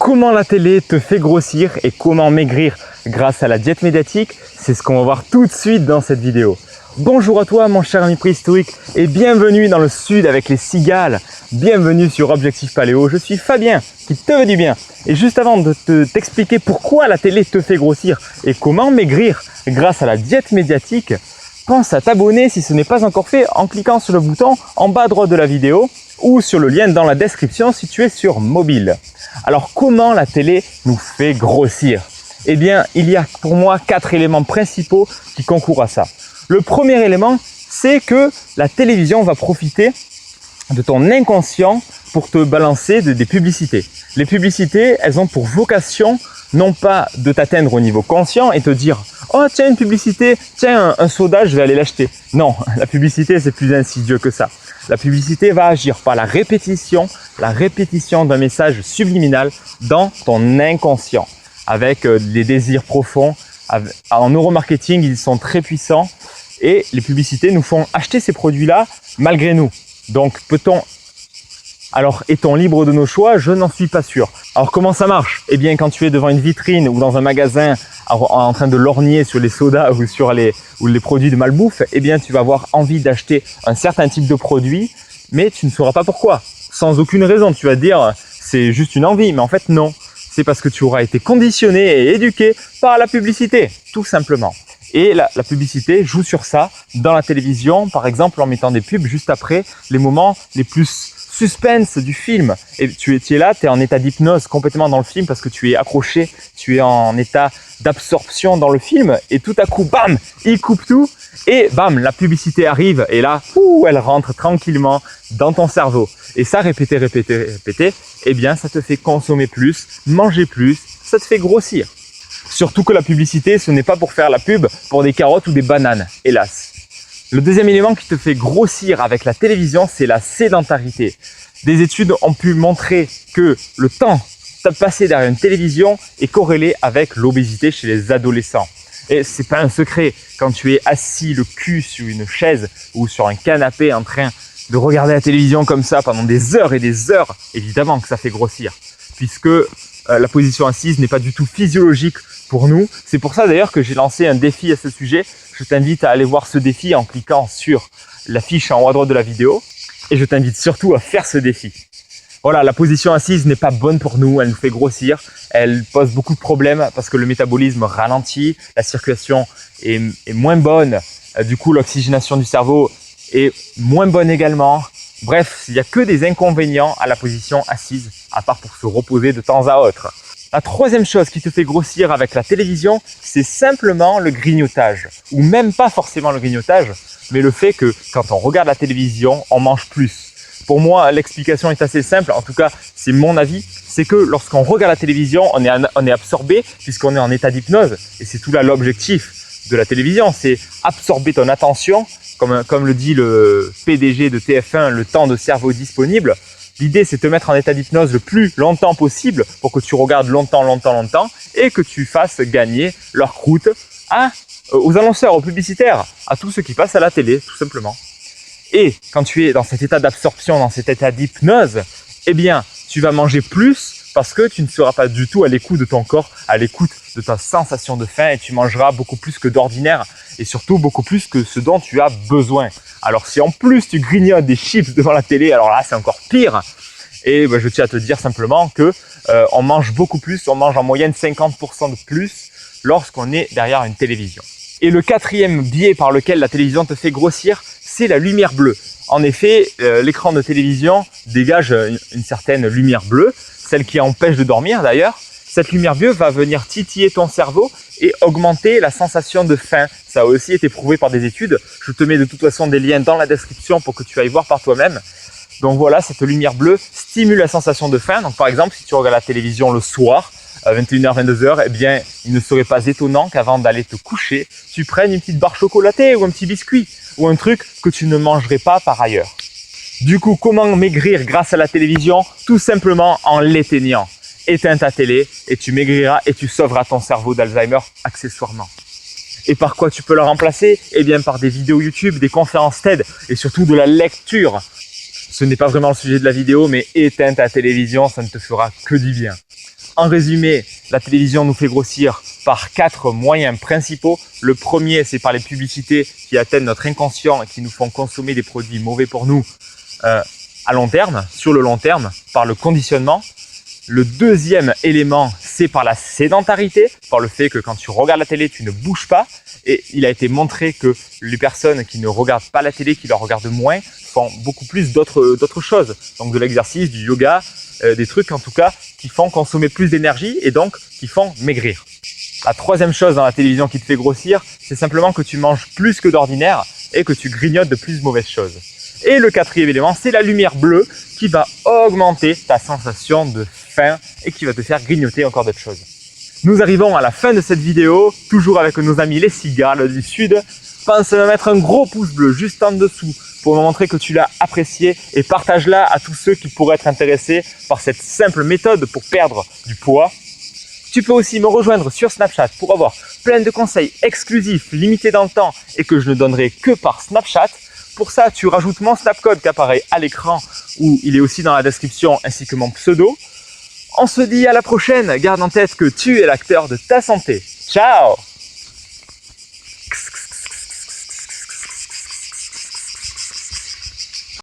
comment la télé te fait grossir et comment maigrir grâce à la diète médiatique, c'est ce qu'on va voir tout de suite dans cette vidéo. Bonjour à toi mon cher ami préhistorique et bienvenue dans le sud avec les cigales. Bienvenue sur Objectif Paléo, je suis Fabien qui te veut du bien. Et juste avant de t'expliquer pourquoi la télé te fait grossir et comment maigrir grâce à la diète médiatique, pense à t'abonner si ce n'est pas encore fait en cliquant sur le bouton en bas à droite de la vidéo ou sur le lien dans la description si tu es sur mobile. Alors comment la télé nous fait grossir? Eh bien, il y a pour moi 4 éléments principaux qui concourent à ça. Le premier élément, c'est que la télévision va profiter de ton inconscient pour te balancer des publicités. Les publicités, elles ont pour vocation non pas de t'atteindre au niveau conscient et te dire « Oh tiens une publicité, tiens un soda, je vais aller l'acheter ». Non, la publicité c'est plus insidieux que ça. La publicité va agir par la répétition d'un message subliminal dans ton inconscient avec des désirs profonds. En neuromarketing, ils sont très puissants et les publicités nous font acheter ces produits-là malgré nous. Donc peut-on Alors, est-on libre de nos choix? Je n'en suis pas sûr. Alors, comment ça marche? Eh bien, quand tu es devant une vitrine ou dans un magasin en train de lorgner sur les sodas ou sur les produits de malbouffe, eh bien, tu vas avoir envie d'acheter un certain type de produit, mais tu ne sauras pas pourquoi. Sans aucune raison. Tu vas te dire, c'est juste une envie, mais en fait, non. C'est parce que tu auras été conditionné et éduqué par la publicité, tout simplement. Et la publicité joue sur ça dans la télévision, par exemple, en mettant des pubs juste après les moments les plus suspense du film. Et tu es là, tu es en état d'hypnose complètement dans le film parce que tu es accroché, tu es en état d'absorption dans le film et tout à coup, bam, il coupe tout et bam, la publicité arrive et là, elle rentre tranquillement dans ton cerveau. Et ça, répéter, eh bien, ça te fait consommer plus, manger plus, ça te fait grossir. Surtout que la publicité, ce n'est pas pour faire la pub pour des carottes ou des bananes, hélas. Le deuxième élément qui te fait grossir avec la télévision, c'est la sédentarité. Des études ont pu montrer que le temps passé derrière une télévision est corrélé avec l'obésité chez les adolescents. Et c'est pas un secret, quand tu es assis le cul sur une chaise ou sur un canapé en train de regarder la télévision comme ça pendant des heures et des heures, évidemment que ça fait grossir. Puisque la position assise n'est pas du tout physiologique pour nous. C'est pour ça d'ailleurs que j'ai lancé un défi à ce sujet. Je t'invite à aller voir ce défi en cliquant sur la fiche en haut à droite de la vidéo. Et je t'invite surtout à faire ce défi. Voilà, la position assise n'est pas bonne pour nous, elle nous fait grossir. Elle pose beaucoup de problèmes parce que le métabolisme ralentit, la circulation est moins bonne. Du coup, l'oxygénation du cerveau est moins bonne également. Bref, il n'y a que des inconvénients à la position assise, à part pour se reposer de temps à autre. La troisième chose qui te fait grossir avec la télévision, c'est simplement le grignotage. Ou même pas forcément le grignotage, mais le fait que quand on regarde la télévision, on mange plus. Pour moi, l'explication est assez simple, en tout cas, c'est mon avis. C'est que lorsqu'on regarde la télévision, on est absorbé puisqu'on est en état d'hypnose. Et c'est tout là l'objectif de la télévision, c'est absorber ton attention. Comme le dit le PDG de TF1, le temps de cerveau disponible. L'idée, c'est de te mettre en état d'hypnose le plus longtemps possible pour que tu regardes longtemps et que tu fasses gagner leur croûte aux annonceurs, aux publicitaires, à tous ceux qui passent à la télé, tout simplement. Et quand tu es dans cet état d'absorption, dans cet état d'hypnose, eh bien, tu vas manger plus parce que tu ne seras pas du tout à l'écoute de ton corps, à l'écoute de ta sensation de faim et tu mangeras beaucoup plus que d'ordinaire et surtout beaucoup plus que ce dont tu as besoin. Alors si en plus tu grignotes des chips devant la télé, alors là c'est encore pire. Et je tiens à te dire simplement que on mange beaucoup plus, on mange en moyenne 50% de plus lorsqu'on est derrière une télévision. Et le quatrième biais par lequel la télévision te fait grossir, c'est la lumière bleue. En effet, l'écran de télévision dégage une certaine lumière bleue, celle qui empêche de dormir d'ailleurs. Cette lumière bleue va venir titiller ton cerveau et augmenter la sensation de faim. Ça a aussi été prouvé par des études. Je te mets de toute façon des liens dans la description pour que tu ailles voir par toi-même. Donc voilà, cette lumière bleue stimule la sensation de faim. Donc par exemple, si tu regardes la télévision le soir, à 21h, 22h, eh bien, il ne serait pas étonnant qu'avant d'aller te coucher, tu prennes une petite barre chocolatée ou un petit biscuit ou un truc que tu ne mangerais pas par ailleurs. Du coup, comment maigrir grâce à la télévision? Tout simplement en l'éteignant. Éteins ta télé et tu maigriras et tu sauveras ton cerveau d'Alzheimer accessoirement. Et par quoi tu peux le remplacer? Eh bien par des vidéos YouTube, des conférences TED et surtout de la lecture. Ce n'est pas vraiment le sujet de la vidéo, mais éteins ta télévision, ça ne te fera que du bien. En résumé, la télévision nous fait grossir par 4 moyens principaux. Le premier, c'est par les publicités qui atteignent notre inconscient et qui nous font consommer des produits mauvais pour nous à long terme, sur le long terme, par le conditionnement. Le deuxième élément, c'est par la sédentarité, par le fait que quand tu regardes la télé, tu ne bouges pas. Et il a été montré que les personnes qui ne regardent pas la télé, qui la regardent moins, font beaucoup plus d'autres choses. Donc de l'exercice, du yoga, des trucs en tout cas qui font consommer plus d'énergie et donc qui font maigrir. La troisième chose dans la télévision qui te fait grossir, c'est simplement que tu manges plus que d'ordinaire et que tu grignotes de plus mauvaises choses. Et le quatrième élément, c'est la lumière bleue qui va augmenter ta sensation de faim et qui va te faire grignoter encore d'autres choses. Nous arrivons à la fin de cette vidéo, toujours avec nos amis les cigales du Sud. Pense à mettre un gros pouce bleu juste en dessous pour me montrer que tu l'as apprécié et partage-la à tous ceux qui pourraient être intéressés par cette simple méthode pour perdre du poids. Tu peux aussi me rejoindre sur Snapchat pour avoir plein de conseils exclusifs, limités dans le temps et que je ne donnerai que par Snapchat. Pour ça, tu rajoutes mon Snapcode qui apparaît à l'écran ou il est aussi dans la description ainsi que mon pseudo. On se dit à la prochaine, garde en tête que tu es l'acteur de ta santé. Ciao!